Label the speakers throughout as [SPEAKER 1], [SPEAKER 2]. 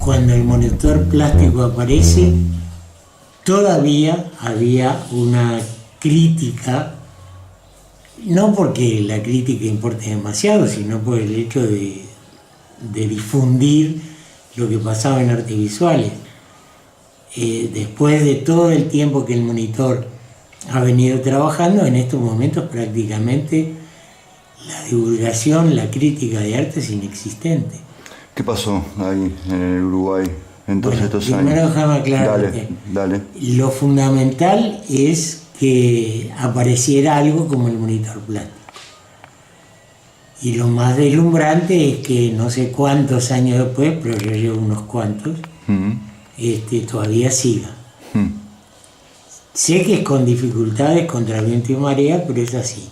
[SPEAKER 1] cuando el monitor plástico aparece, todavía había una crítica, no porque la crítica importe demasiado, sino por el hecho de difundir lo que pasaba en artes visuales. Después de todo el tiempo que el monitor ha venido trabajando, en estos momentos prácticamente la divulgación, la crítica de arte es inexistente.
[SPEAKER 2] ¿Qué pasó ahí en el Uruguay en todos estos años?
[SPEAKER 1] Primero déjame aclararte.
[SPEAKER 2] Dale.
[SPEAKER 1] Lo fundamental es que apareciera algo como el monitor plástico. Y lo más deslumbrante es que no sé cuántos años después, pero yo llevo unos cuantos, todavía siga. Sé que es con dificultades, contra viento y marea, pero es así.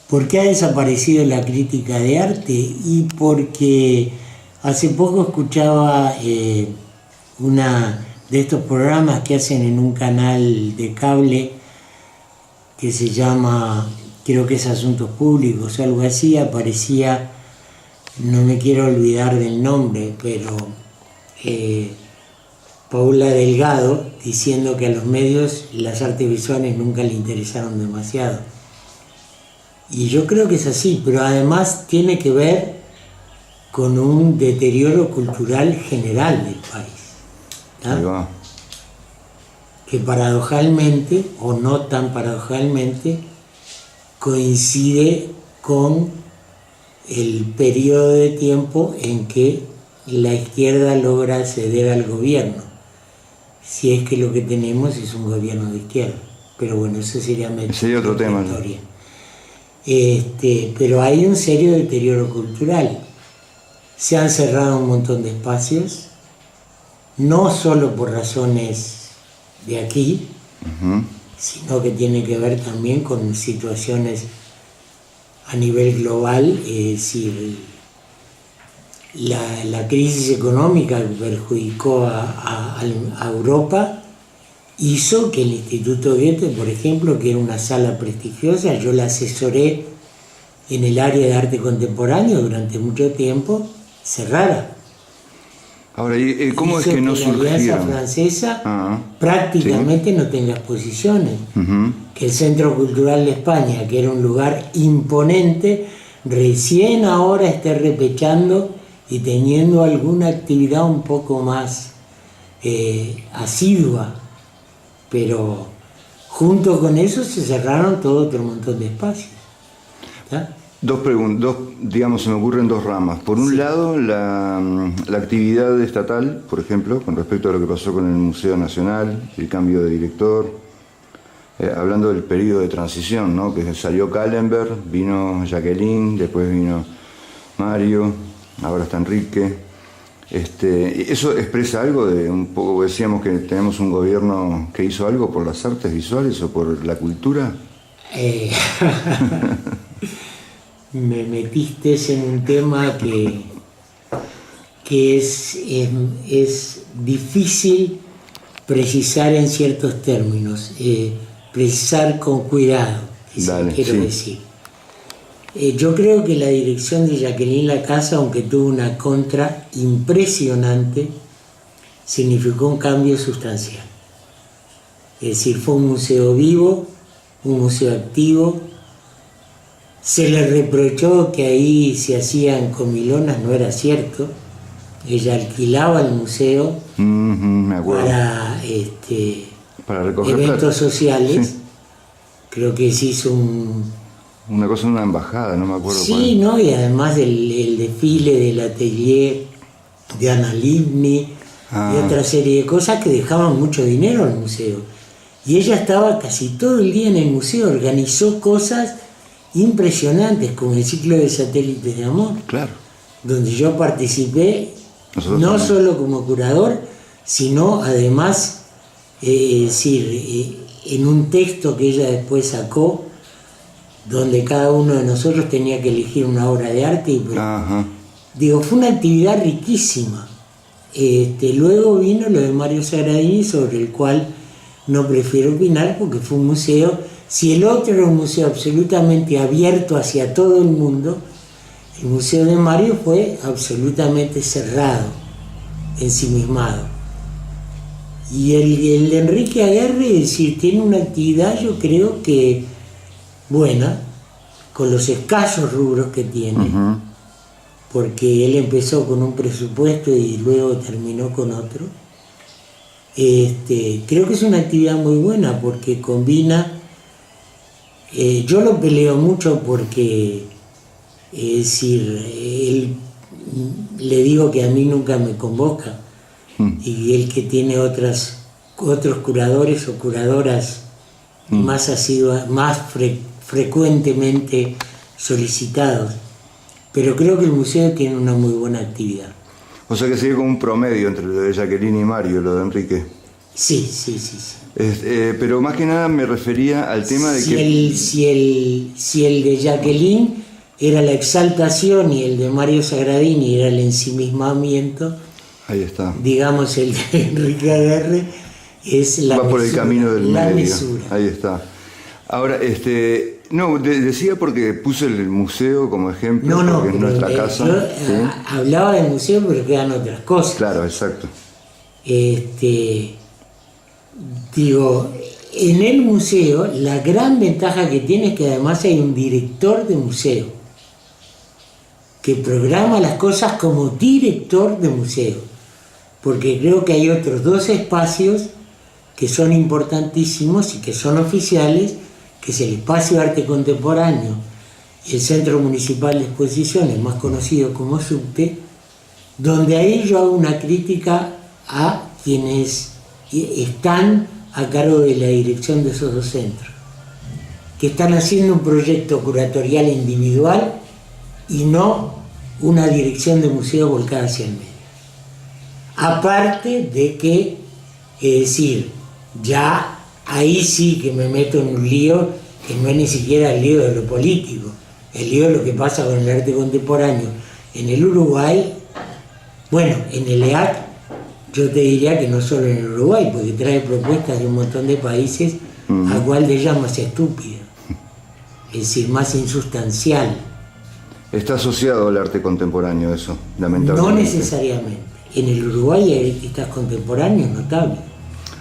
[SPEAKER 1] ¿Por qué ha desaparecido la crítica de arte? Y porque hace poco escuchaba una de estos programas que hacen en un canal de cable que se llama, creo que es Asuntos Públicos o algo así, aparecía, no me quiero olvidar del nombre, pero Paula Delgado diciendo que a los medios las artes visuales nunca le interesaron demasiado. Y yo creo que es así, pero además tiene que ver con un deterioro cultural general del país, ¿tá?
[SPEAKER 2] Ahí va.
[SPEAKER 1] Que paradojalmente, o no tan paradojalmente, coincide con el periodo de tiempo en que la izquierda logra ceder al gobierno, si es que lo que tenemos es un gobierno de izquierda. Pero bueno, eso sería
[SPEAKER 2] otro tema,
[SPEAKER 1] historia. Pero hay un serio deterioro cultural. Se han cerrado un montón de espacios, no solo por razones de aquí, sino que tiene que ver también con situaciones a nivel global. Es decir, la crisis económica que perjudicó a Europa hizo que el Instituto Goethe, por ejemplo, que era una sala prestigiosa, yo la asesoré en el área de arte contemporáneo durante mucho tiempo, cerrara.
[SPEAKER 2] Ahora, ¿cómo es que no surgieron?
[SPEAKER 1] La Alianza Francesa prácticamente no tenga exposiciones. Que el Centro Cultural de España, que era un lugar imponente, recién ahora esté repechando y teniendo alguna actividad un poco más asidua. Pero junto con eso se cerraron todo otro montón de espacios. ¿Tá?
[SPEAKER 2] Digamos, se me ocurren dos ramas. Por un lado, la actividad estatal, por ejemplo, con respecto a lo que pasó con el Museo Nacional, el cambio de director, hablando del periodo de transición, ¿no? Que salió Kallenberg, vino Jacqueline, después vino Mario, ahora está Enrique. ¿Eso expresa algo de un poco, decíamos que tenemos un gobierno que hizo algo por las artes visuales o por la cultura?
[SPEAKER 1] Me metiste en un tema que es difícil precisar en ciertos términos, precisar con cuidado, quiero decir. Yo creo que la dirección de Jacqueline Lacasa, aunque tuvo una contra impresionante, significó un cambio sustancial. Es decir, fue un museo vivo, un museo activo. Se le reprochó que ahí se hacían comilonas, no era cierto. Ella alquilaba el museo para eventos sociales. Sí. Creo que se hizo
[SPEAKER 2] una cosa en una embajada, no me acuerdo.
[SPEAKER 1] Sí, ¿no? Y además el desfile del atelier de Ana Livni y otra serie de cosas que dejaban mucho dinero al museo. Y ella estaba casi todo el día en el museo, organizó cosas impresionantes, como el ciclo de satélites de amor,
[SPEAKER 2] claro,
[SPEAKER 1] donde yo participé. Nosotros no también. Solo como curador, sino además, en un texto que ella después sacó, donde cada uno de nosotros tenía que elegir una obra de arte. Y fue una actividad riquísima. Luego vino lo de Mario Sagradini, sobre el cual no prefiero opinar porque fue un museo. Si el otro era un museo absolutamente abierto hacia todo el mundo, el museo de Mario fue absolutamente cerrado. ensimismado. Y el de Enrique Aguerre, es decir, tiene una actividad, yo creo que buena, con los escasos rubros que tiene, porque él empezó con un presupuesto y luego terminó con otro. Creo que es una actividad muy buena porque combina, yo lo peleo mucho porque, es decir, él, le digo que a mí nunca me convoca, y él que tiene otros curadores o curadoras más frecuentemente solicitados, pero creo que el museo tiene una muy buena actividad.
[SPEAKER 2] O sea que sigue como un promedio entre lo de Jacqueline y Mario, lo de Enrique.
[SPEAKER 1] Sí.
[SPEAKER 2] Pero más que nada me refería al tema de
[SPEAKER 1] si el de Jacqueline era la exaltación y el de Mario Sagradini era el ensimismamiento,
[SPEAKER 2] ahí está.
[SPEAKER 1] Digamos, el de Enrique Aguerre es la
[SPEAKER 2] va por el camino del medio.
[SPEAKER 1] Mesura.
[SPEAKER 2] Ahí está. Ahora, no, decía porque puse el museo como ejemplo, porque es nuestra casa.
[SPEAKER 1] Yo
[SPEAKER 2] ¿sí?
[SPEAKER 1] Hablaba del museo, pero quedan otras cosas.
[SPEAKER 2] Claro, exacto.
[SPEAKER 1] Digo, en el museo la gran ventaja que tiene es que además hay un director de museo que programa las cosas como director de museo, porque creo que hay otros dos espacios que son importantísimos y que son oficiales, que es el Espacio de Arte Contemporáneo y el Centro Municipal de Exposiciones, más conocido como SUBTE, donde ahí yo hago una crítica a quienes están a cargo de la dirección de esos dos centros, que están haciendo un proyecto curatorial individual y no una dirección de museo volcada hacia el medio. Aparte de que, es decir, ya ahí sí que me meto en un lío que no es ni siquiera el lío de lo político, el lío de lo que pasa con el arte contemporáneo en el Uruguay. Bueno, en el EAC yo te diría que no solo en el Uruguay, porque trae propuestas de un montón de países, a cuál de ellas más estúpida, es decir, más insustancial.
[SPEAKER 2] Está asociado al arte contemporáneo eso, lamentablemente.
[SPEAKER 1] No necesariamente. En el Uruguay hay artistas contemporáneos notables.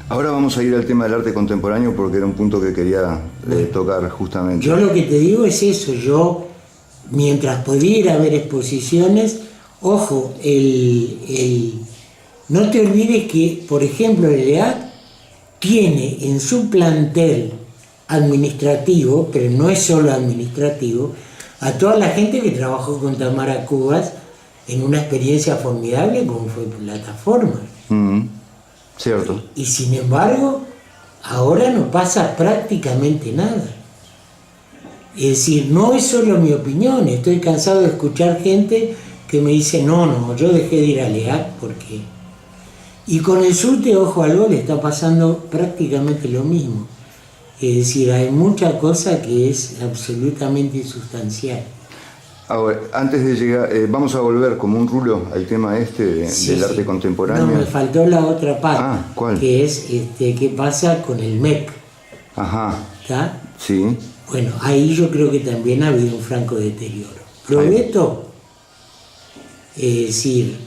[SPEAKER 2] Ahora vamos a ir al tema del arte contemporáneo porque era un punto que quería tocar justamente.
[SPEAKER 1] Yo lo que te digo es eso, yo, mientras pudiera haber exposiciones, ojo, no te olvides que, por ejemplo, el EAC tiene en su plantel administrativo, pero no es solo administrativo, a toda la gente que trabajó con Tamara Cubas en una experiencia formidable como fue Plataforma.
[SPEAKER 2] Cierto.
[SPEAKER 1] Y sin embargo, ahora no pasa prácticamente nada. Es decir, no es solo mi opinión, estoy cansado de escuchar gente que me dice, no, yo dejé de ir a LEAC porque... Y con el SUBTE, ojo algo, le está pasando prácticamente lo mismo. Es decir, hay mucha cosa que es absolutamente insustancial.
[SPEAKER 2] Ahora, antes de llegar, vamos a volver como un rulo al tema del arte contemporáneo.
[SPEAKER 1] No, me faltó la otra parte,
[SPEAKER 2] ¿cuál?
[SPEAKER 1] Que es qué pasa con el MEC.
[SPEAKER 2] Ajá.
[SPEAKER 1] ¿Está?
[SPEAKER 2] Sí.
[SPEAKER 1] Bueno, ahí yo creo que también ha habido un franco deterioro. Provetto, es decir,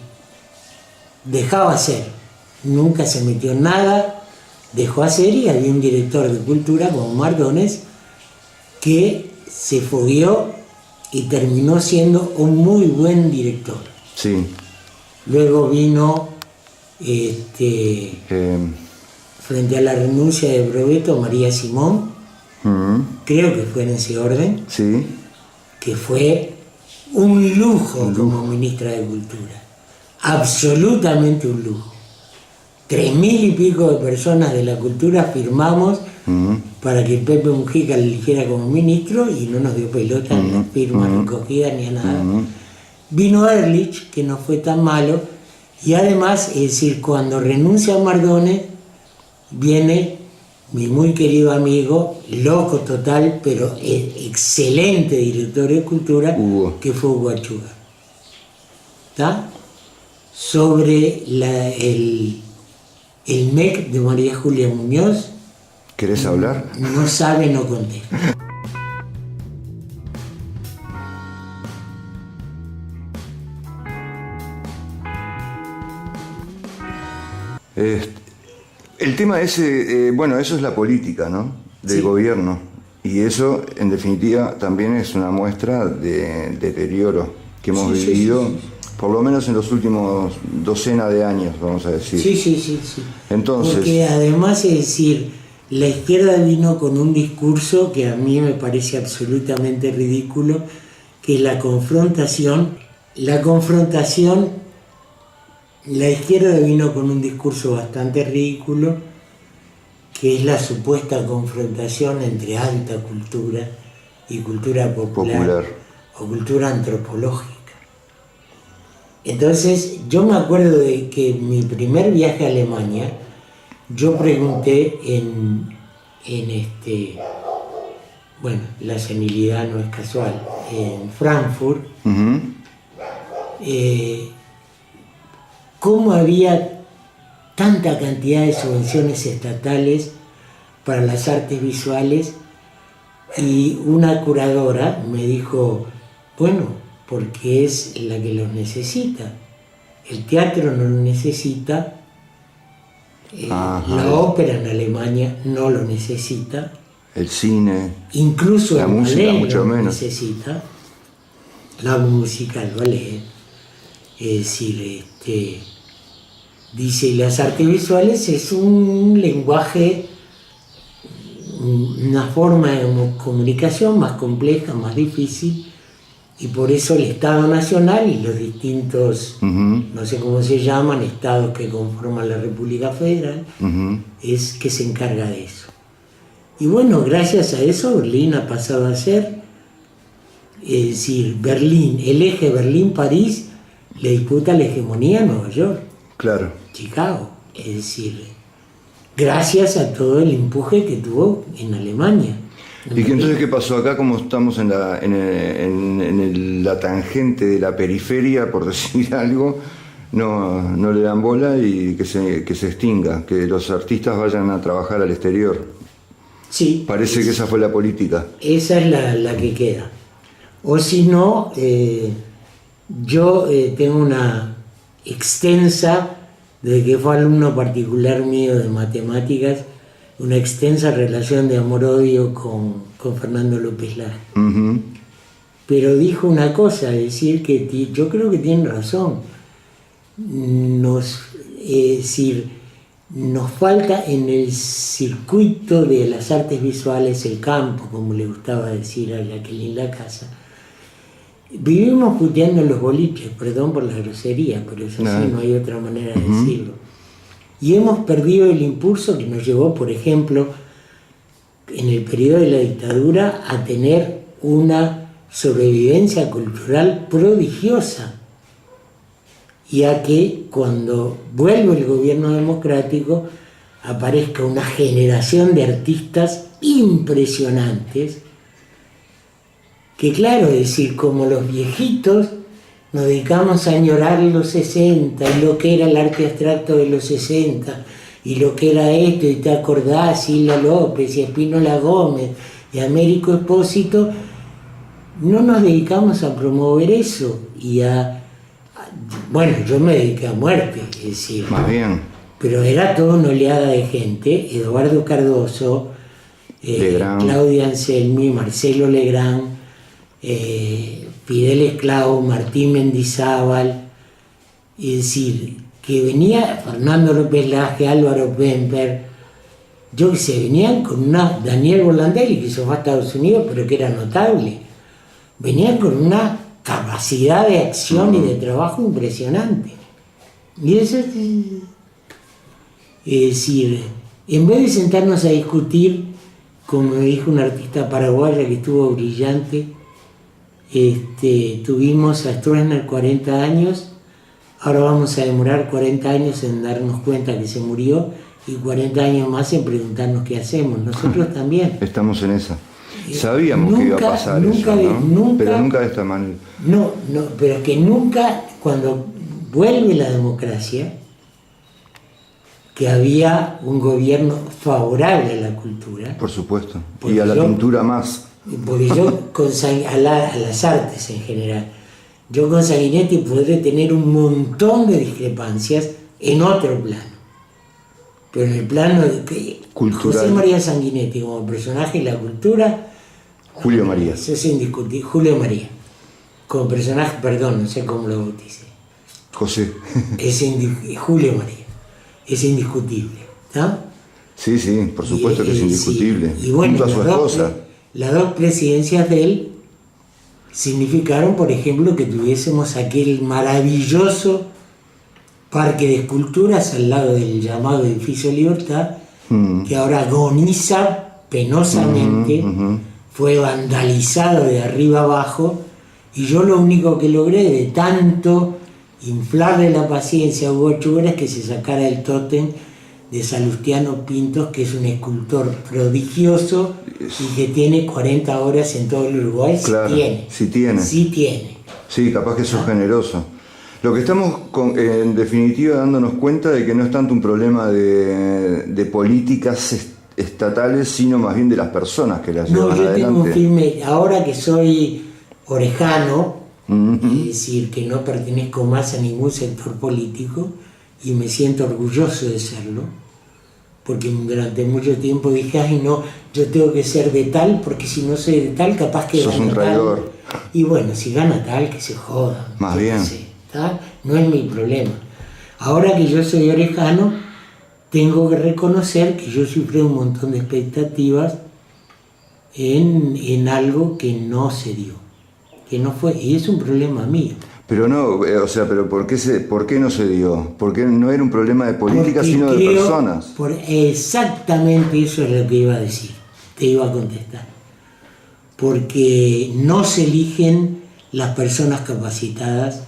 [SPEAKER 1] dejaba hacer, nunca se metió en nada, dejó hacer, y había un director de cultura como Mardones que se fogueó y terminó siendo un muy buen director.
[SPEAKER 2] Sí.
[SPEAKER 1] Luego vino, frente a la renuncia de Provetto, María Simón, creo que fue en ese orden,
[SPEAKER 2] sí,
[SPEAKER 1] que fue un lujo como ministra de Cultura, absolutamente un lujo. 3.000 y pico de personas de la cultura firmamos para que Pepe Mujica le eligiera como ministro y no nos dio pelota ni las firmas recogidas ni a nada. Vino Ehrlich, que no fue tan malo, y además, es decir, cuando renuncia a Mardones, viene mi muy querido amigo, loco total, pero excelente director de cultura, que fue Hugo Achugar. ¿Está? Sobre el MEC de María Julia Muñoz.
[SPEAKER 2] ¿Querés hablar?
[SPEAKER 1] No sabe, no contesta.
[SPEAKER 2] El tema ese, bueno, eso es la política, ¿no? Del gobierno. Y eso, en definitiva, también es una muestra de deterioro que hemos vivido, por lo menos en los últimos docenas de años, vamos a decir.
[SPEAKER 1] Sí.
[SPEAKER 2] Entonces,
[SPEAKER 1] porque además, es decir, la izquierda vino con un discurso que a mí me parece absolutamente ridículo, que es la confrontación. La izquierda vino con un discurso bastante ridículo, que es la supuesta confrontación entre alta cultura y cultura popular. O cultura antropológica. Entonces, yo me acuerdo de que mi primer viaje a Alemania, yo pregunté bueno, la senilidad no es casual, en Frankfurt, cómo había tanta cantidad de subvenciones estatales para las artes visuales, y una curadora me dijo, bueno, porque es la que los necesita. El teatro no lo necesita, la ópera en Alemania no lo necesita,
[SPEAKER 2] el cine,
[SPEAKER 1] incluso
[SPEAKER 2] la música mucho menos
[SPEAKER 1] necesita, la música, el ballet, es decir, dice, las artes visuales es un lenguaje, una forma de comunicación más compleja, más difícil, y por eso el Estado Nacional y los distintos, no sé cómo se llaman, estados que conforman la República Federal, es que se encarga de eso. Y bueno, gracias a eso Berlín ha pasado a ser, es decir, el eje Berlín-París le disputa la hegemonía a Nueva York,
[SPEAKER 2] claro,
[SPEAKER 1] Chicago, es decir, gracias a todo el empuje que tuvo en Alemania.
[SPEAKER 2] ¿Y que entonces qué pasó acá? Como estamos en la tangente de la periferia, por decir algo, no le dan bola y que se extinga, que los artistas vayan a trabajar al exterior.
[SPEAKER 1] Sí.
[SPEAKER 2] Parece que esa fue la política.
[SPEAKER 1] Esa es la que queda. O si no, yo tengo una extensa, desde que fue alumno particular mío de matemáticas, una extensa relación de amor-odio con Fernando López Laje. Pero dijo una cosa, decir que yo creo que tiene razón. Nos falta en el circuito de las artes visuales el campo, como le gustaba decir a Jacqueline Lacasa. Vivimos puteando en los boliches, perdón por la grosería, pero eso sí, no hay otra manera de decirlo. Y hemos perdido el impulso que nos llevó, por ejemplo, en el periodo de la dictadura, a tener una sobrevivencia cultural prodigiosa. Y a que cuando vuelve el gobierno democrático aparezca una generación de artistas impresionantes, que claro, es decir, como los viejitos nos dedicamos a añorar los 60 y lo que era el arte abstracto de los 60 y lo que era esto, y te acordás, Hilda López y Espínola Gómez y Américo Espósito, no nos dedicamos a promover eso y bueno, yo me dediqué a muerte, es decir,
[SPEAKER 2] más bien,
[SPEAKER 1] pero era toda una oleada de gente, Eduardo Cardoso, Claudia Anselmi, Marcelo Legrand, Fidel Esclavo, Martín Mendizábal, es decir, que venía Fernando López Laje, Álvaro Pemper, yo que sé, venían con Daniel Borlandelli, que se fue a Estados Unidos, pero que era notable, venían con una capacidad de acción y de trabajo impresionante. Y eso es decir, en vez de sentarnos a discutir, como me dijo una artista paraguaya que estuvo brillante, tuvimos a Stroessner 40 años, ahora vamos a demorar 40 años en darnos cuenta que se murió y 40 años más en preguntarnos qué hacemos. Nosotros también.
[SPEAKER 2] Estamos en esa. Sabíamos que iba a pasar eso, ¿no? Pero nunca de esta manera.
[SPEAKER 1] No, pero que nunca, cuando vuelve la democracia, que había un gobierno favorable a la cultura.
[SPEAKER 2] Por supuesto. Y a la pintura más.
[SPEAKER 1] Porque yo, a las artes en general, yo con Sanguinetti podré tener un montón de discrepancias en otro plano. Pero en el plano de
[SPEAKER 2] cultural.
[SPEAKER 1] José María Sanguinetti como personaje de la cultura,
[SPEAKER 2] Julio María.
[SPEAKER 1] Eso es indiscutible. Julio María. Como personaje, perdón, no sé cómo lo bauticé.
[SPEAKER 2] José.
[SPEAKER 1] Julio María. Es indiscutible. ¿Está?
[SPEAKER 2] Sí, por supuesto que es indiscutible.
[SPEAKER 1] Sí. Y bueno,
[SPEAKER 2] junto a su esposa.
[SPEAKER 1] Las dos presidencias de él significaron, por ejemplo, que tuviésemos aquel maravilloso parque de esculturas al lado del llamado Edificio Libertad, que ahora agoniza penosamente, fue vandalizado de arriba abajo, y yo lo único que logré de tanto inflarle la paciencia a Hugo Echuber es que se sacara el tótem de Salustiano Pintos, que es un escultor prodigioso y que tiene 40 horas en todo el Uruguay.
[SPEAKER 2] Claro, sí tiene. Sí, capaz que sos generoso. Lo que estamos, en definitiva, dándonos cuenta de que no es tanto un problema de políticas estatales, sino más bien de las personas que las llevan adelante. No, yo tengo un
[SPEAKER 1] firme, ahora que soy orejano, es decir, que no pertenezco más a ningún sector político, y me siento orgulloso de serlo, porque durante mucho tiempo dije, ay no, yo tengo que ser de tal, porque si no soy de tal, capaz que
[SPEAKER 2] sos un traidor.
[SPEAKER 1] Tal. Y bueno, si gana tal, que se joda.
[SPEAKER 2] Más bien.
[SPEAKER 1] No es mi problema. Ahora que yo soy orejano, tengo que reconocer que yo sufrí un montón de expectativas en algo que no se dio, que no fue, y es un problema mío.
[SPEAKER 2] Pero no, o sea, pero ¿por qué no se dio? Porque no era un problema de política, sino de personas.
[SPEAKER 1] Exactamente eso es lo que iba a decir, te iba a contestar. Porque no se eligen las personas capacitadas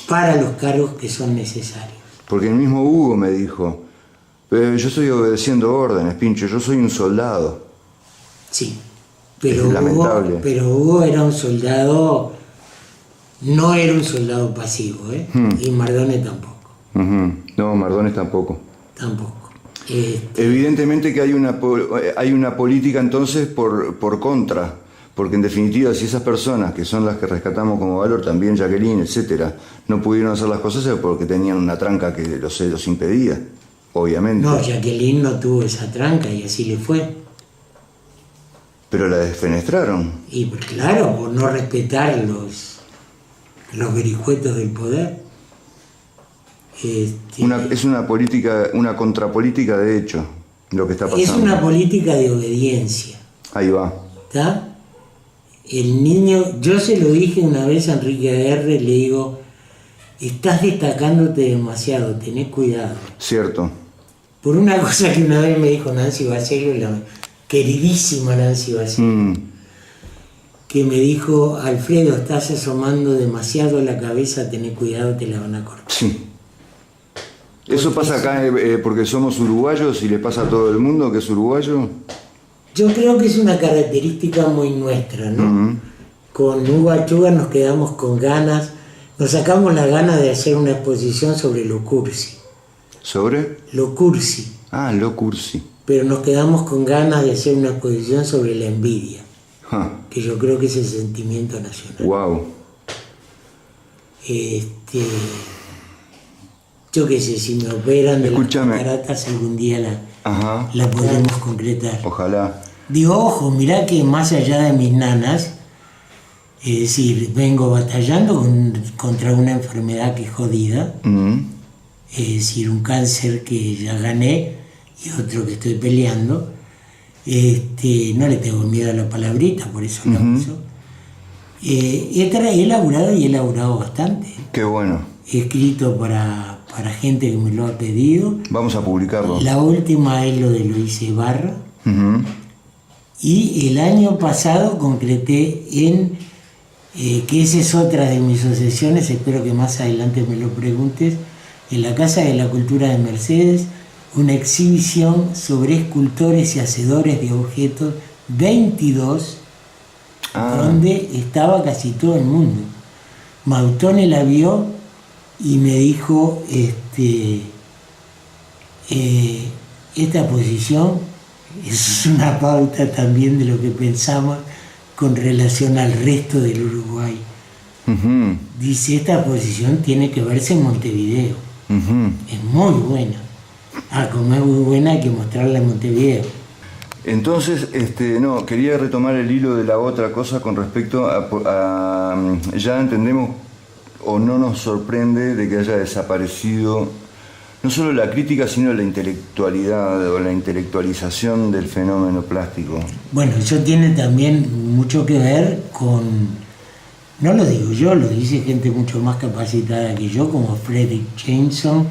[SPEAKER 1] para los cargos que son necesarios.
[SPEAKER 2] Porque el mismo Hugo me dijo, yo estoy obedeciendo órdenes, Pincho, yo soy un soldado.
[SPEAKER 1] Sí, pero Hugo era un soldado, no era un soldado pasivo, y Mardones tampoco.
[SPEAKER 2] No, Mardones tampoco.
[SPEAKER 1] Tampoco.
[SPEAKER 2] Evidentemente que hay una política entonces por contra, porque en definitiva si esas personas que son las que rescatamos como valor, también Jacqueline, etcétera, no pudieron hacer las cosas es porque tenían una tranca que los impedía, obviamente.
[SPEAKER 1] No, Jacqueline no tuvo esa tranca y así le fue.
[SPEAKER 2] Pero la desfenestraron.
[SPEAKER 1] Y pues, claro, por no respetar los vericuetos del poder.
[SPEAKER 2] Es una política, una contrapolítica de hecho, lo que está pasando.
[SPEAKER 1] Es una política de obediencia.
[SPEAKER 2] Ahí va.
[SPEAKER 1] ¿Está? El niño, yo se lo dije una vez a Enrique Aguirre, le digo, estás destacándote demasiado, tenés cuidado.
[SPEAKER 2] Cierto.
[SPEAKER 1] Por una cosa que una vez me dijo Nancy Bacello, la queridísima Nancy Bacello, que me dijo, Alfredo, estás asomando demasiado la cabeza, tenés cuidado, te la van a cortar.
[SPEAKER 2] Sí. ¿Eso pasa acá porque somos uruguayos y le pasa a todo el mundo que es uruguayo?
[SPEAKER 1] Yo creo que es una característica muy nuestra, ¿no? Con Hugo Echuber nos quedamos con ganas, nos sacamos la gana de hacer una exposición sobre lo cursi.
[SPEAKER 2] ¿Sobre?
[SPEAKER 1] Lo cursi.
[SPEAKER 2] Ah, lo cursi.
[SPEAKER 1] Pero nos quedamos con ganas de hacer una exposición sobre la envidia, que yo creo que es el sentimiento nacional.
[SPEAKER 2] Wow.
[SPEAKER 1] Yo qué sé, si me operan de las cataratas algún día la podemos concretar.
[SPEAKER 2] Ojalá.
[SPEAKER 1] Digo, ojo, mirá que más allá de mis nanas, es decir, vengo batallando contra una enfermedad que es jodida, es decir, un cáncer que ya gané y otro que estoy peleando. No le tengo miedo a la palabrita, por eso la uso. He elaborado bastante.
[SPEAKER 2] Qué bueno.
[SPEAKER 1] He escrito para gente que me lo ha pedido.
[SPEAKER 2] Vamos a publicarlo.
[SPEAKER 1] La última es lo de Luis Ibarra. Y el año pasado concreté que esa es otra de mis obsesiones, espero que más adelante me lo preguntes, en la Casa de la Cultura de Mercedes, una exhibición sobre escultores y hacedores de objetos 22, donde estaba casi todo el mundo. Mautone la vio y me dijo, esta posición es una pauta también de lo que pensamos con relación al resto del Uruguay. Dice, esta posición tiene que verse en Montevideo. Es muy buena. como es muy buena hay que mostrarla en Montevideo.
[SPEAKER 2] Entonces, no, quería retomar el hilo de la otra cosa con respecto a ya entendemos o no nos sorprende de que haya desaparecido no solo la crítica, sino la intelectualidad o la intelectualización del fenómeno plástico.
[SPEAKER 1] Bueno, eso tiene también mucho que ver con, no lo digo yo, lo dice gente mucho más capacitada que yo, como Frederick Jameson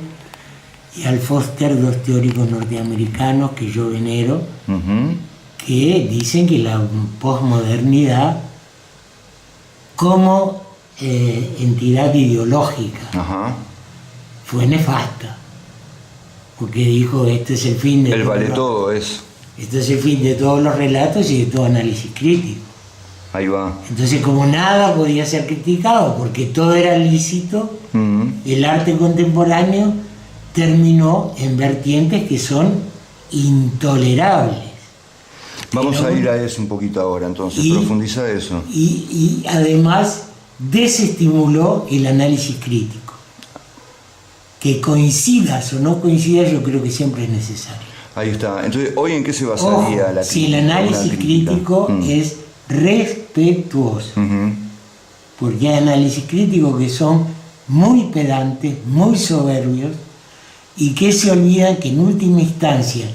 [SPEAKER 1] y Al Foster, dos teóricos norteamericanos que yo venero, que dicen que la posmodernidad como entidad ideológica fue nefasta, porque dijo, este es el fin de...
[SPEAKER 2] El vale todo es.
[SPEAKER 1] Esto es el fin de todos los relatos y de todo análisis crítico.
[SPEAKER 2] Ahí va.
[SPEAKER 1] Entonces, como nada podía ser criticado, porque todo era lícito, el arte contemporáneo terminó en vertientes que son intolerables.
[SPEAKER 2] Vamos a ir a eso un poquito ahora, entonces, profundiza eso.
[SPEAKER 1] Y además desestimuló el análisis crítico. Que coincidas o no coincidas, yo creo que siempre es necesario.
[SPEAKER 2] Ahí está. Entonces, ¿hoy en qué se basaría la crítica?
[SPEAKER 1] Si el análisis crítico es respetuoso, porque hay análisis críticos que son muy pedantes, muy soberbios, y que se olvidan que en última instancia,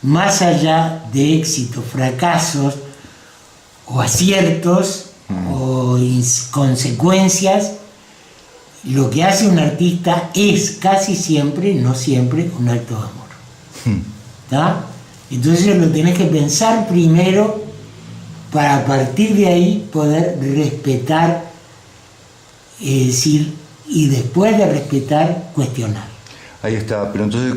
[SPEAKER 1] más allá de éxitos, fracasos o aciertos o consecuencias, lo que hace un artista es casi siempre, no siempre, un acto de amor. ¿Está? Entonces lo tenés que pensar primero para a partir de ahí poder respetar, es decir, y después de respetar, cuestionar.
[SPEAKER 2] Ahí está, pero entonces,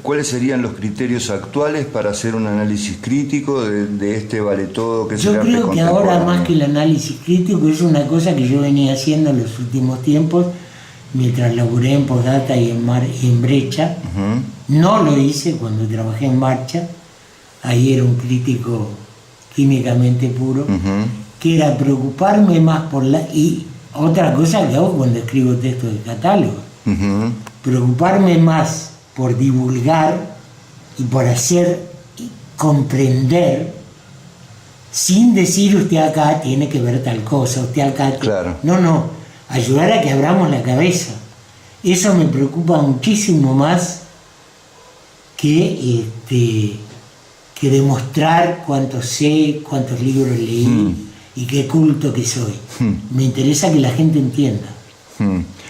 [SPEAKER 2] ¿cuáles serían los criterios actuales para hacer un análisis crítico de este vale todo que es el arte
[SPEAKER 1] contemporáneo? Yo creo que ahora más que el análisis crítico es una cosa que yo venía haciendo en los últimos tiempos, mientras laburé en Postdata y en Brecha. No lo hice cuando trabajé en Marcha, ahí era un crítico químicamente puro, que era preocuparme más por y otra cosa que hago cuando escribo textos de catálogo. Preocuparme más por divulgar y por hacer comprender, sin decir usted acá tiene que ver tal cosa, usted acá...
[SPEAKER 2] Claro.
[SPEAKER 1] No, ayudar a que abramos la cabeza. Eso me preocupa muchísimo más que demostrar cuánto sé, cuántos libros leí y qué culto que soy. Me interesa que la gente entienda.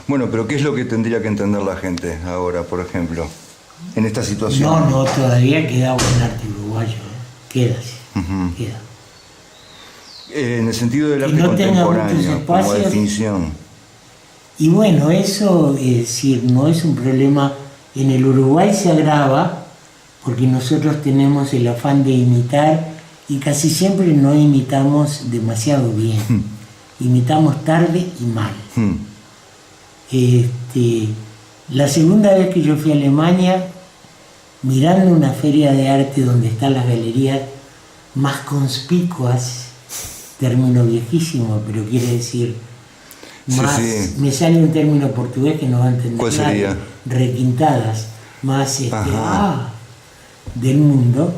[SPEAKER 2] Bueno, pero ¿qué es lo que tendría que entender la gente ahora, por ejemplo, en esta situación?
[SPEAKER 1] No, todavía queda buen arte uruguayo, queda.
[SPEAKER 2] En el sentido del arte
[SPEAKER 1] no
[SPEAKER 2] contemporáneo, como definición.
[SPEAKER 1] Y bueno, eso es decir, no es un problema. En el Uruguay se agrava porque nosotros tenemos el afán de imitar y casi siempre no imitamos demasiado bien. Imitamos tarde y mal. La segunda vez que yo fui a Alemania, mirando una feria de arte donde están las galerías más conspicuas, término viejísimo, pero quiere decir más, me sale un término portugués que no va a entender.
[SPEAKER 2] ¿Cuál sería?
[SPEAKER 1] Requintadas, más del mundo,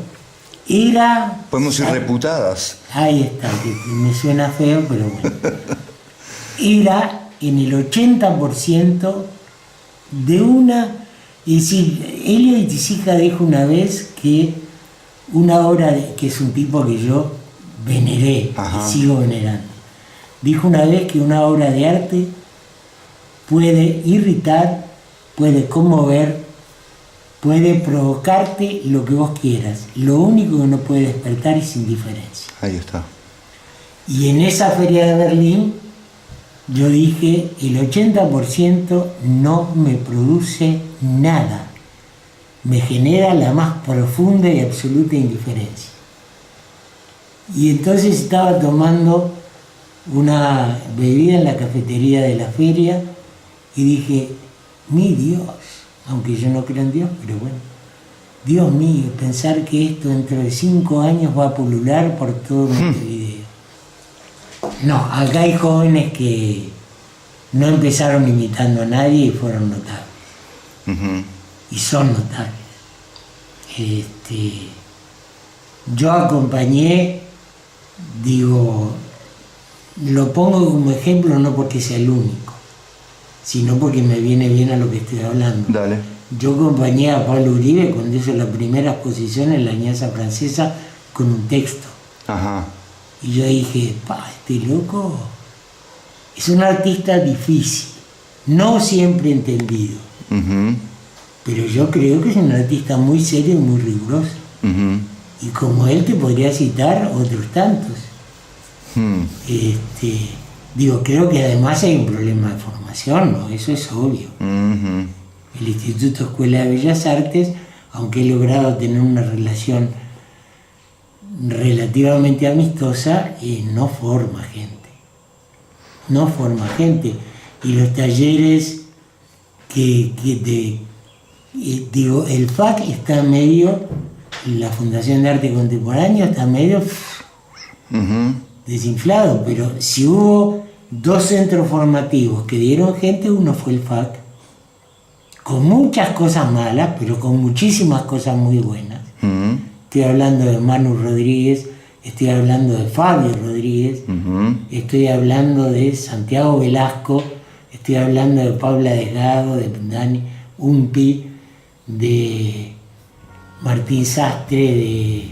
[SPEAKER 1] era...
[SPEAKER 2] Podemos decir reputadas.
[SPEAKER 1] Ahí está, que me suena feo, pero bueno. Era en el 80% de una... Es decir, Elio Itizija dijo una vez que una obra, que es un tipo que yo veneré y sigo venerando, dijo una vez que una obra de arte puede irritar, puede conmover, puede provocarte lo que vos quieras. Lo único que no puede despertar es indiferencia.
[SPEAKER 2] Ahí está.
[SPEAKER 1] Y en esa feria de Berlín yo dije, el 80% no me produce nada. Me genera la más profunda y absoluta indiferencia. Y entonces estaba tomando una bebida en la cafetería de la feria y dije, mi Dios, aunque yo no creo en Dios, pero bueno, Dios mío, pensar que esto dentro de 5 años va a pulular por todo Montevideo. No, acá hay jóvenes que no empezaron imitando a nadie y fueron notables. Y son notables. Yo acompañé, digo, lo pongo como ejemplo no porque sea el único, sino porque me viene bien a lo que estoy hablando.
[SPEAKER 2] Dale.
[SPEAKER 1] Yo acompañé a Pablo Uribe cuando hizo la primera exposición en la Alianza Francesa con un texto.
[SPEAKER 2] Ajá.
[SPEAKER 1] Y yo dije, este loco es un artista difícil, no siempre entendido.
[SPEAKER 2] Uh-huh.
[SPEAKER 1] Pero yo creo que es un artista muy serio y muy riguroso.
[SPEAKER 2] Uh-huh.
[SPEAKER 1] Y como él te podría citar otros tantos. Digo, creo que además hay un problema de formación, ¿no? Eso es obvio.
[SPEAKER 2] Uh-huh.
[SPEAKER 1] El Instituto Escuela de Bellas Artes, aunque he logrado tener una relación relativamente amistosa, no forma gente. No forma gente. Y los talleres digo, el FAC está medio, la Fundación de Arte Contemporáneo está medio
[SPEAKER 2] Uh-huh.
[SPEAKER 1] desinflado, pero si hubo 2 centros formativos que dieron gente, uno fue el FAC, con muchas cosas malas, pero con muchísimas cosas muy buenas.
[SPEAKER 2] Uh-huh.
[SPEAKER 1] Estoy hablando de Manu Rodríguez, estoy hablando de Fabio Rodríguez,
[SPEAKER 2] Uh-huh.
[SPEAKER 1] estoy hablando de Santiago Velasco, estoy hablando de Paula Desgado, de Dani Umpi, de Martín Sastre,